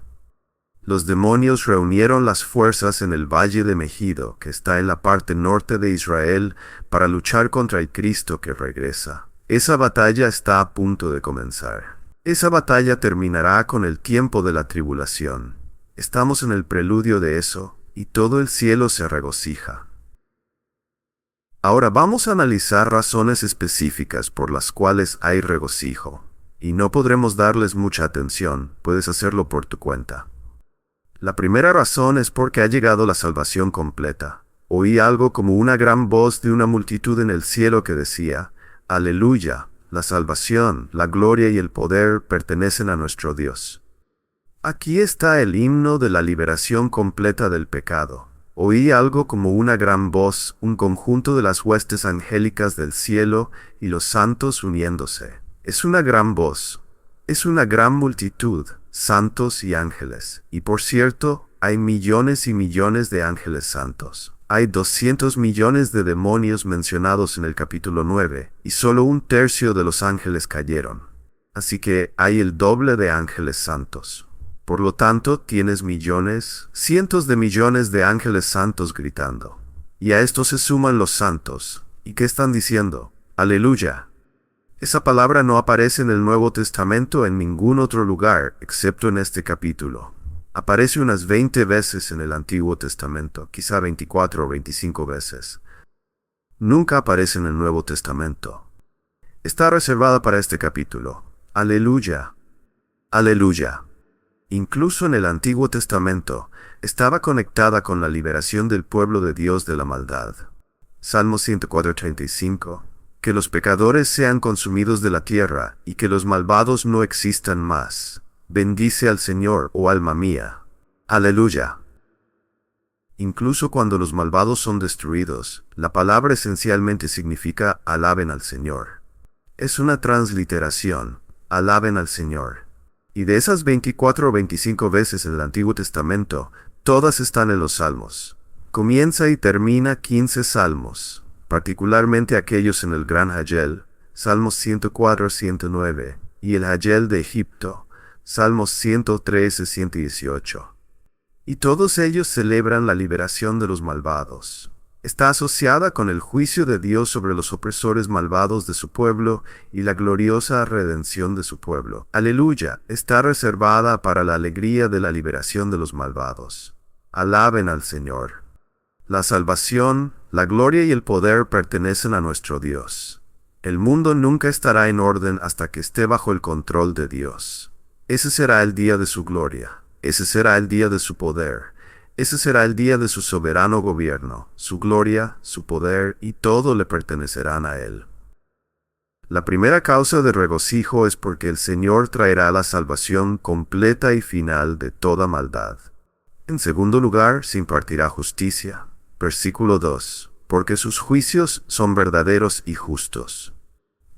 Los demonios reunieron las fuerzas en el valle de Megido, que está en la parte norte de Israel, para luchar contra el Cristo que regresa. Esa batalla está a punto de comenzar. Esa batalla terminará con el tiempo de la tribulación. Estamos en el preludio de eso, y todo el cielo se regocija. Ahora vamos a analizar razones específicas por las cuales hay regocijo, y no podremos darles mucha atención, puedes hacerlo por tu cuenta. La primera razón es porque ha llegado la salvación completa. Oí algo como una gran voz de una multitud en el cielo que decía, Aleluya, la salvación, la gloria y el poder pertenecen a nuestro Dios. Aquí está el himno de la liberación completa del pecado. Oí algo como una gran voz, un conjunto de las huestes angélicas del cielo y los santos uniéndose. Es una gran voz. Es una gran multitud, santos y ángeles. Y por cierto, hay millones y millones de ángeles santos. Hay 200 millones de demonios mencionados en el capítulo 9, y solo 1/3 de los ángeles cayeron. Así que hay el doble de ángeles santos. Por lo tanto, tienes millones, cientos de millones de ángeles santos gritando. Y a esto se suman los santos. ¿Y qué están diciendo? ¡Aleluya! Esa palabra no aparece en el Nuevo Testamento en ningún otro lugar, excepto en este capítulo. Aparece unas 20 veces en el Antiguo Testamento, quizá 24 o 25 veces. Nunca aparece en el Nuevo Testamento. Está reservada para este capítulo. ¡Aleluya! ¡Aleluya! Incluso en el Antiguo Testamento, estaba conectada con la liberación del pueblo de Dios de la maldad. Salmo 104:35. Que los pecadores sean consumidos de la tierra, y que los malvados no existan más. Bendice al Señor, oh alma mía. Aleluya. Incluso cuando los malvados son destruidos, la palabra esencialmente significa alaben al Señor. Es una transliteración, alaben al Señor. Y de esas 24 o 25 veces en el Antiguo Testamento, todas están en los Salmos. Comienza y termina 15 salmos, particularmente aquellos en el Gran Hallel, Salmos 104, 109, y el Hallel de Egipto, Salmos 113, 118. Y todos ellos celebran la liberación de los malvados. Está asociada con el juicio de Dios sobre los opresores malvados de su pueblo y la gloriosa redención de su pueblo. Aleluya, está reservada para la alegría de la liberación de los malvados. Alaben al Señor. La salvación, la gloria y el poder pertenecen a nuestro Dios. El mundo nunca estará en orden hasta que esté bajo el control de Dios. Ese será el día de su gloria. Ese será el día de su poder. Ese será el día de su soberano gobierno, su gloria, su poder, y todo le pertenecerán a Él. La primera causa de regocijo es porque el Señor traerá la salvación completa y final de toda maldad. En segundo lugar, se impartirá justicia. Versículo 2. Porque sus juicios son verdaderos y justos.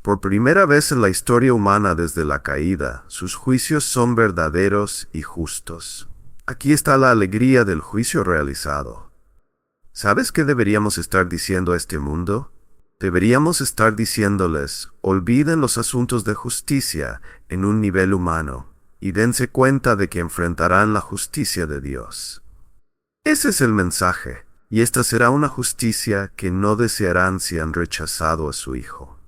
Por primera vez en la historia humana desde la caída, sus juicios son verdaderos y justos. Aquí está la alegría del juicio realizado. ¿Sabes qué deberíamos estar diciendo a este mundo? Deberíamos estar diciéndoles, olviden los asuntos de justicia en un nivel humano, y dense cuenta de que enfrentarán la justicia de Dios. Ese es el mensaje, y esta será una justicia que no desearán si han rechazado a su Hijo.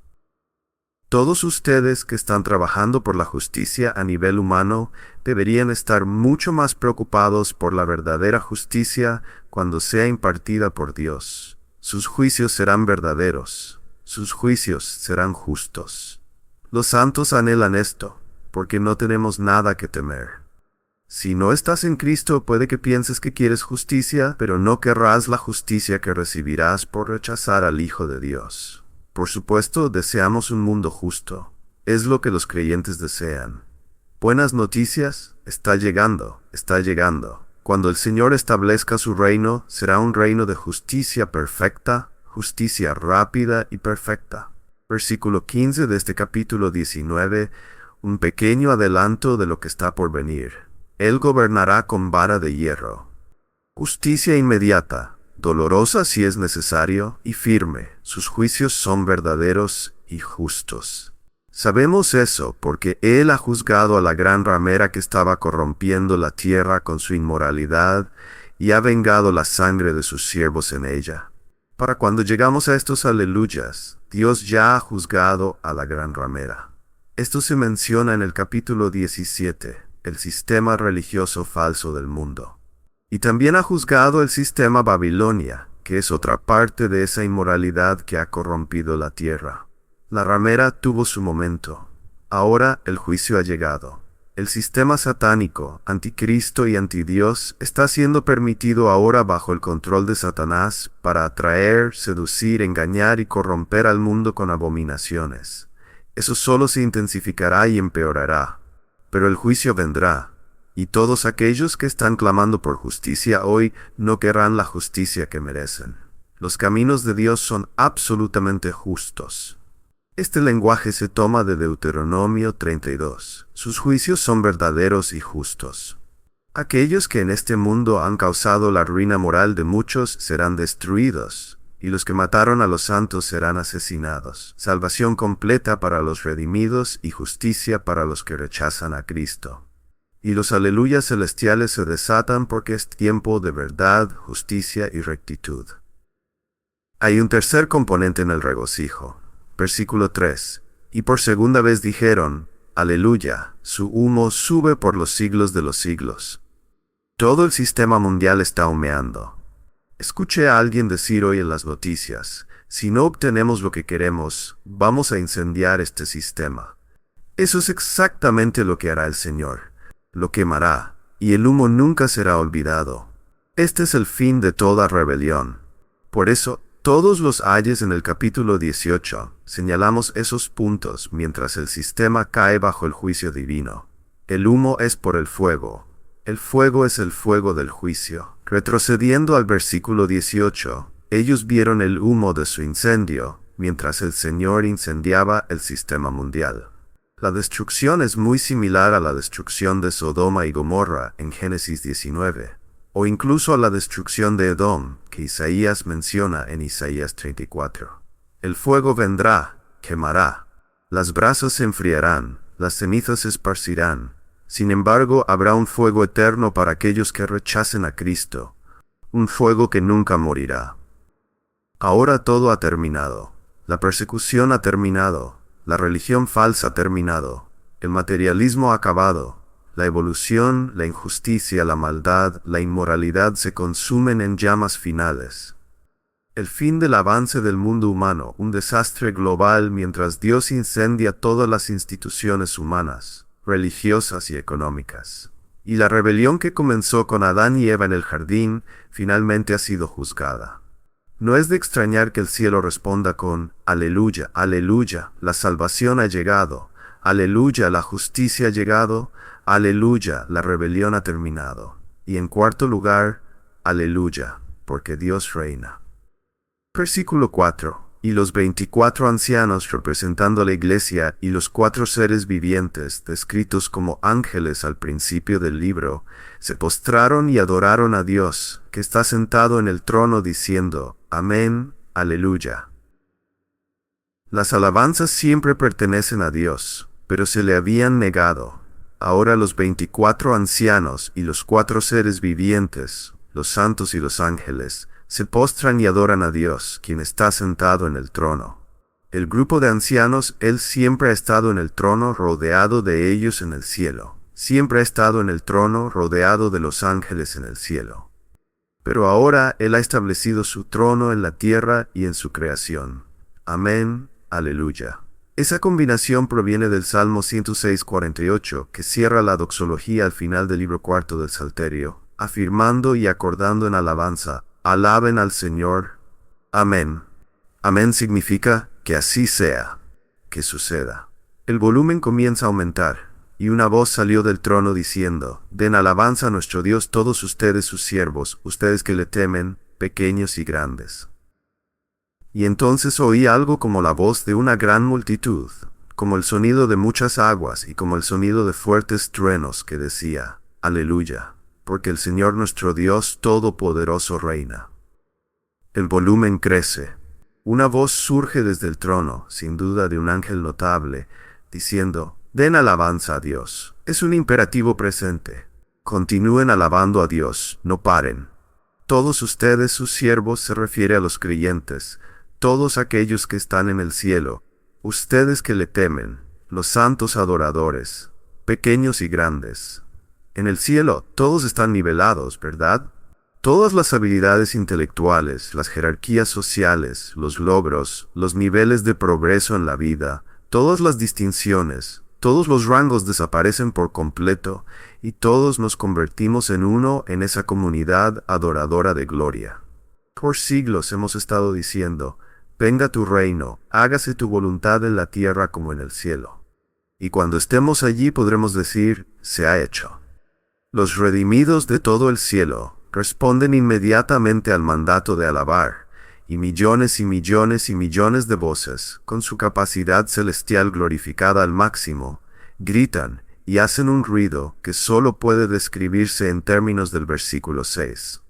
Todos ustedes que están trabajando por la justicia a nivel humano deberían estar mucho más preocupados por la verdadera justicia cuando sea impartida por Dios. Sus juicios serán verdaderos, sus juicios serán justos. Los santos anhelan esto, porque no tenemos nada que temer. Si no estás en Cristo, puede que pienses que quieres justicia, pero no querrás la justicia que recibirás por rechazar al Hijo de Dios. Por supuesto, deseamos un mundo justo. Es lo que los creyentes desean. Buenas noticias, está llegando, está llegando. Cuando el Señor establezca su reino, será un reino de justicia perfecta, justicia rápida y perfecta. Versículo 15 de este capítulo 19, un pequeño adelanto de lo que está por venir. Él gobernará con vara de hierro. Justicia inmediata, dolorosa si es necesario, y firme. Sus juicios son verdaderos y justos. Sabemos eso porque Él ha juzgado a la gran ramera que estaba corrompiendo la tierra con su inmoralidad y ha vengado la sangre de sus siervos en ella. Para cuando llegamos a estos aleluyas, Dios ya ha juzgado a la gran ramera. Esto se menciona en el capítulo 17, el sistema religioso falso del mundo. Y también ha juzgado el sistema Babilonia, que es otra parte de esa inmoralidad que ha corrompido la tierra. La ramera tuvo su momento. Ahora el juicio ha llegado. El sistema satánico, anticristo y antidios está siendo permitido ahora bajo el control de Satanás para atraer, seducir, engañar y corromper al mundo con abominaciones. Eso solo se intensificará y empeorará. Pero el juicio vendrá. Y todos aquellos que están clamando por justicia hoy no querrán la justicia que merecen. Los caminos de Dios son absolutamente justos. Este lenguaje se toma de Deuteronomio 32. Sus juicios son verdaderos y justos. Aquellos que en este mundo han causado la ruina moral de muchos serán destruidos, y los que mataron a los santos serán asesinados. Salvación completa para los redimidos y justicia para los que rechazan a Cristo. Y los aleluyas celestiales se desatan porque es tiempo de verdad, justicia y rectitud. Hay un tercer componente en el regocijo. Versículo 3. Y por segunda vez dijeron, Aleluya, su humo sube por los siglos de los siglos. Todo el sistema mundial está humeando. Escuché a alguien decir hoy en las noticias, si no obtenemos lo que queremos, vamos a incendiar este sistema. Eso es exactamente lo que hará el Señor. Lo quemará, y el humo nunca será olvidado. Este es el fin de toda rebelión. Por eso, todos los ayes en el capítulo 18, señalamos esos puntos mientras el sistema cae bajo el juicio divino. El humo es por el fuego. El fuego es el fuego del juicio. Retrocediendo al versículo 18, ellos vieron el humo de su incendio, mientras el Señor incendiaba el sistema mundial. La destrucción es muy similar a la destrucción de Sodoma y Gomorra en Génesis 19. O incluso a la destrucción de Edom, que Isaías menciona en Isaías 34. El fuego vendrá, quemará. Las brasas se enfriarán, las cenizas se esparcirán. Sin embargo, habrá un fuego eterno para aquellos que rechacen a Cristo. Un fuego que nunca morirá. Ahora todo ha terminado. La persecución ha terminado. La religión falsa ha terminado. El materialismo ha acabado. La evolución, la injusticia, la maldad, la inmoralidad se consumen en llamas finales. El fin del avance del mundo humano, un desastre global mientras Dios incendia todas las instituciones humanas, religiosas y económicas. Y la rebelión que comenzó con Adán y Eva en el jardín, finalmente ha sido juzgada. No es de extrañar que el cielo responda con, Aleluya, aleluya, la salvación ha llegado, aleluya, la justicia ha llegado, aleluya, la rebelión ha terminado. Y en cuarto lugar, aleluya, porque Dios reina. Versículo 4. Y los 24 ancianos representando a la iglesia y los 4 seres vivientes, descritos como ángeles al principio del libro, se postraron y adoraron a Dios, que está sentado en el trono diciendo, Amén, aleluya. Las alabanzas siempre pertenecen a Dios, pero se le habían negado. Ahora los 24 ancianos y los 4 seres vivientes, los santos y los ángeles, se postran y adoran a Dios, quien está sentado en el trono. El grupo de ancianos, Él siempre ha estado en el trono rodeado de ellos en el cielo. Siempre ha estado en el trono rodeado de los ángeles en el cielo. Pero ahora Él ha establecido su trono en la tierra y en su creación. Amén, aleluya. Esa combinación proviene del Salmo 106:48, que cierra la doxología al final del libro cuarto del Salterio, afirmando y acordando en alabanza, Alaben al Señor. Amén. Amén significa que así sea, que suceda. El volumen comienza a aumentar, y una voz salió del trono diciendo, Den alabanza a nuestro Dios todos ustedes sus siervos, ustedes que le temen, pequeños y grandes. Y entonces oí algo como la voz de una gran multitud, como el sonido de muchas aguas y como el sonido de fuertes truenos que decía, Aleluya. Porque el Señor nuestro Dios Todopoderoso reina. El volumen crece. Una voz surge desde el trono, sin duda de un ángel notable, diciendo, Den alabanza a Dios. Es un imperativo presente. Continúen alabando a Dios, no paren. Todos ustedes, sus siervos, se refiere a los creyentes, todos aquellos que están en el cielo, ustedes que le temen, los santos adoradores, pequeños y grandes. En el cielo, todos están nivelados, ¿verdad? Todas las habilidades intelectuales, las jerarquías sociales, los logros, los niveles de progreso en la vida, todas las distinciones, todos los rangos desaparecen por completo y todos nos convertimos en uno en esa comunidad adoradora de gloria. Por siglos hemos estado diciendo, venga tu reino, hágase tu voluntad en la tierra como en el cielo. Y cuando estemos allí podremos decir, se ha hecho. Los redimidos de todo el cielo responden inmediatamente al mandato de alabar, y millones y millones y millones de voces, con su capacidad celestial glorificada al máximo, gritan y hacen un ruido que solo puede describirse en términos del versículo 6.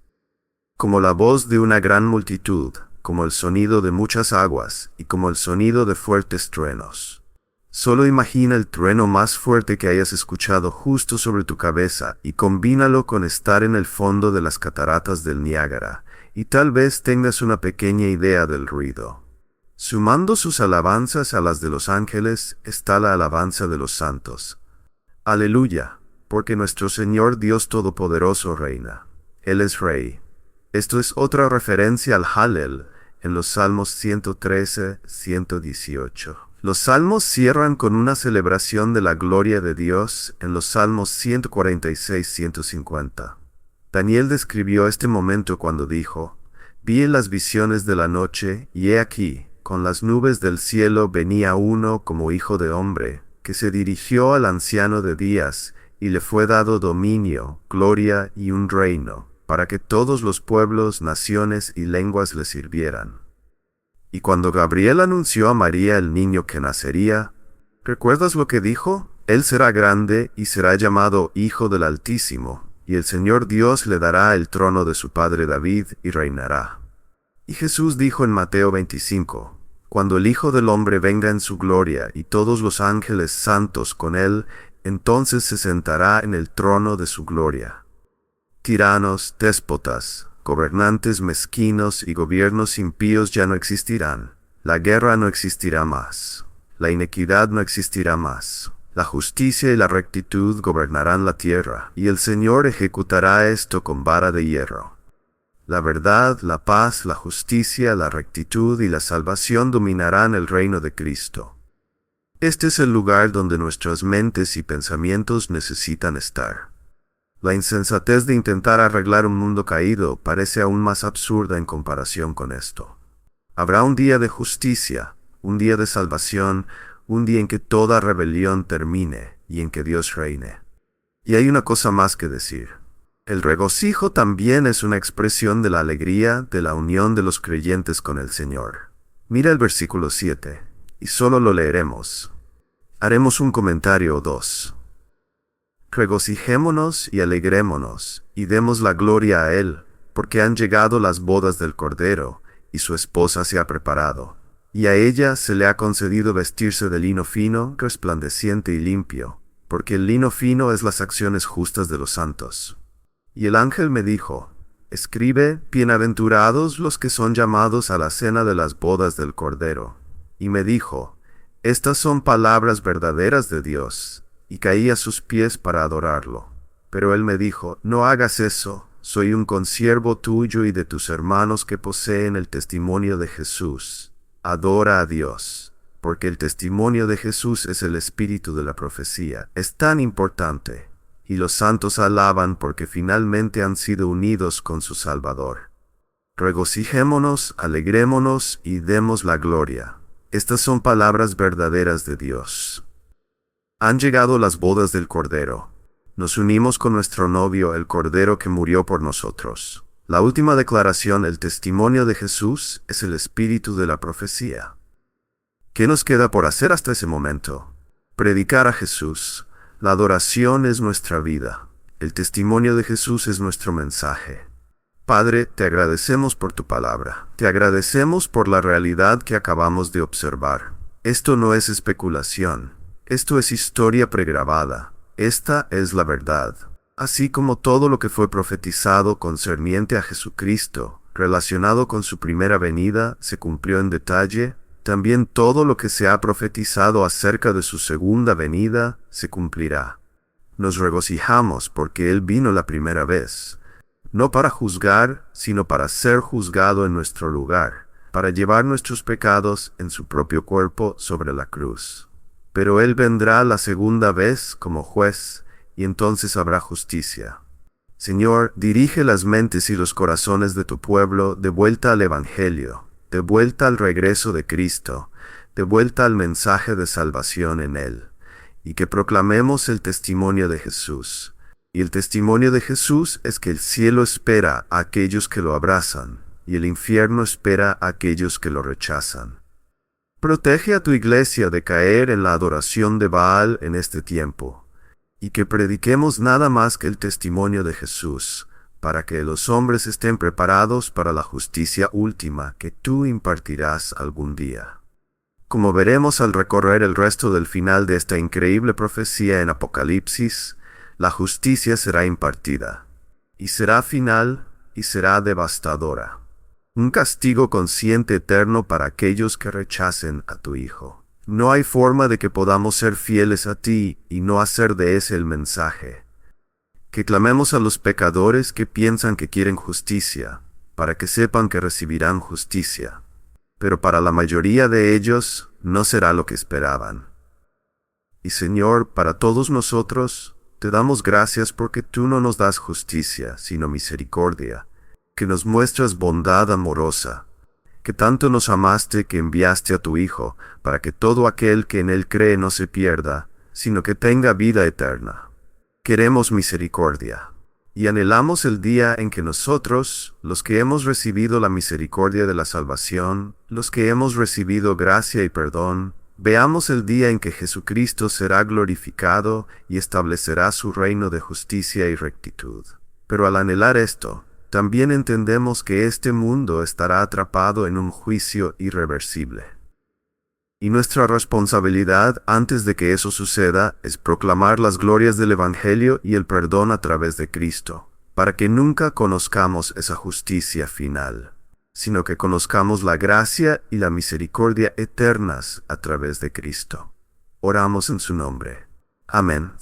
Como la voz de una gran multitud, como el sonido de muchas aguas y como el sonido de fuertes truenos. Solo imagina el trueno más fuerte que hayas escuchado justo sobre tu cabeza y combínalo con estar en el fondo de las cataratas del Niágara, y tal vez tengas una pequeña idea del ruido. Sumando sus alabanzas a las de los ángeles está la alabanza de los santos. Aleluya, porque nuestro Señor Dios Todopoderoso reina. Él es Rey. Esto es otra referencia al Hallel en los Salmos 113, 118. Los Salmos cierran con una celebración de la gloria de Dios en los Salmos 146, 150. Daniel describió este momento cuando dijo: «Vi en las visiones de la noche, y he aquí, con las nubes del cielo venía uno como hijo de hombre, que se dirigió al anciano de días, y le fue dado dominio, gloria y un reino, para que todos los pueblos, naciones y lenguas le sirvieran». Y cuando Gabriel anunció a María el niño que nacería, ¿recuerdas lo que dijo? Él será grande y será llamado Hijo del Altísimo, y el Señor Dios le dará el trono de su padre David y reinará. Y Jesús dijo en Mateo 25, «Cuando el Hijo del Hombre venga en su gloria y todos los ángeles santos con él, entonces se sentará en el trono de su gloria. Tiranos, déspotas, gobernantes mezquinos y gobiernos impíos ya no existirán. La guerra no existirá más. La inequidad no existirá más. La justicia y la rectitud gobernarán la tierra, y el Señor ejecutará esto con vara de hierro. La verdad, la paz, la justicia, la rectitud y la salvación dominarán el reino de Cristo». Este es el lugar donde nuestras mentes y pensamientos necesitan estar. La insensatez de intentar arreglar un mundo caído parece aún más absurda en comparación con esto. Habrá un día de justicia, un día de salvación, un día en que toda rebelión termine y en que Dios reine. Y hay una cosa más que decir. El regocijo también es una expresión de la alegría de la unión de los creyentes con el Señor. Mira el versículo 7, y solo lo leeremos. Haremos un comentario o dos. «Regocijémonos y alegrémonos, y demos la gloria a Él, porque han llegado las bodas del Cordero, y su esposa se ha preparado. Y a ella se le ha concedido vestirse de lino fino, resplandeciente y limpio, porque el lino fino es las acciones justas de los santos». Y el ángel me dijo: «Escribe, bienaventurados los que son llamados a la cena de las bodas del Cordero». Y me dijo: «Estas son palabras verdaderas de Dios». Y caí a sus pies para adorarlo. Pero él me dijo: «No hagas eso, soy un consiervo tuyo y de tus hermanos que poseen el testimonio de Jesús. Adora a Dios, porque el testimonio de Jesús es el espíritu de la profecía. Es tan importante. Y los santos alaban porque finalmente han sido unidos con su Salvador. Regocijémonos, alegrémonos y demos la gloria». Estas son palabras verdaderas de Dios. Han llegado las bodas del Cordero. Nos unimos con nuestro novio, el Cordero que murió por nosotros. La última declaración, el testimonio de Jesús, es el espíritu de la profecía. ¿Qué nos queda por hacer hasta ese momento? Predicar a Jesús. La adoración es nuestra vida. El testimonio de Jesús es nuestro mensaje. Padre, te agradecemos por tu palabra. Te agradecemos por la realidad que acabamos de observar. Esto no es especulación. Esto es historia pregrabada. Esta es la verdad. Así como todo lo que fue profetizado concerniente a Jesucristo, relacionado con su primera venida, se cumplió en detalle, también todo lo que se ha profetizado acerca de su segunda venida se cumplirá. Nos regocijamos porque Él vino la primera vez, no para juzgar, sino para ser juzgado en nuestro lugar, para llevar nuestros pecados en su propio cuerpo sobre la cruz. Pero Él vendrá la segunda vez como juez, y entonces habrá justicia. Señor, dirige las mentes y los corazones de tu pueblo de vuelta al Evangelio, de vuelta al regreso de Cristo, de vuelta al mensaje de salvación en Él, y que proclamemos el testimonio de Jesús, Y el testimonio de Jesús es que el cielo espera a aquellos que lo abrazan, y el infierno espera a aquellos que lo rechazan. Protege a tu iglesia de caer en la adoración de Baal en este tiempo, y que prediquemos nada más que el testimonio de Jesús, para que los hombres estén preparados para la justicia última que tú impartirás algún día. Como veremos al recorrer el resto del final de esta increíble profecía en Apocalipsis, la justicia será impartida, y será final y será devastadora. Un castigo consciente eterno para aquellos que rechacen a tu Hijo. No hay forma de que podamos ser fieles a ti y no hacer de ese el mensaje. Que clamemos a los pecadores que piensan que quieren justicia, para que sepan que recibirán justicia. Pero para la mayoría de ellos no será lo que esperaban. Y Señor, para todos nosotros, te damos gracias porque tú no nos das justicia, sino misericordia, que nos muestras bondad amorosa, que tanto nos amaste que enviaste a tu Hijo, para que todo aquel que en él cree no se pierda, sino que tenga vida eterna. Queremos misericordia, y anhelamos el día en que nosotros, los que hemos recibido la misericordia de la salvación, los que hemos recibido gracia y perdón, veamos el día en que Jesucristo será glorificado y establecerá su reino de justicia y rectitud. Pero al anhelar esto, también entendemos que este mundo estará atrapado en un juicio irreversible. Y nuestra responsabilidad antes de que eso suceda es proclamar las glorias del Evangelio y el perdón a través de Cristo, para que nunca conozcamos esa justicia final, sino que conozcamos la gracia y la misericordia eternas a través de Cristo. Oramos en su nombre. Amén.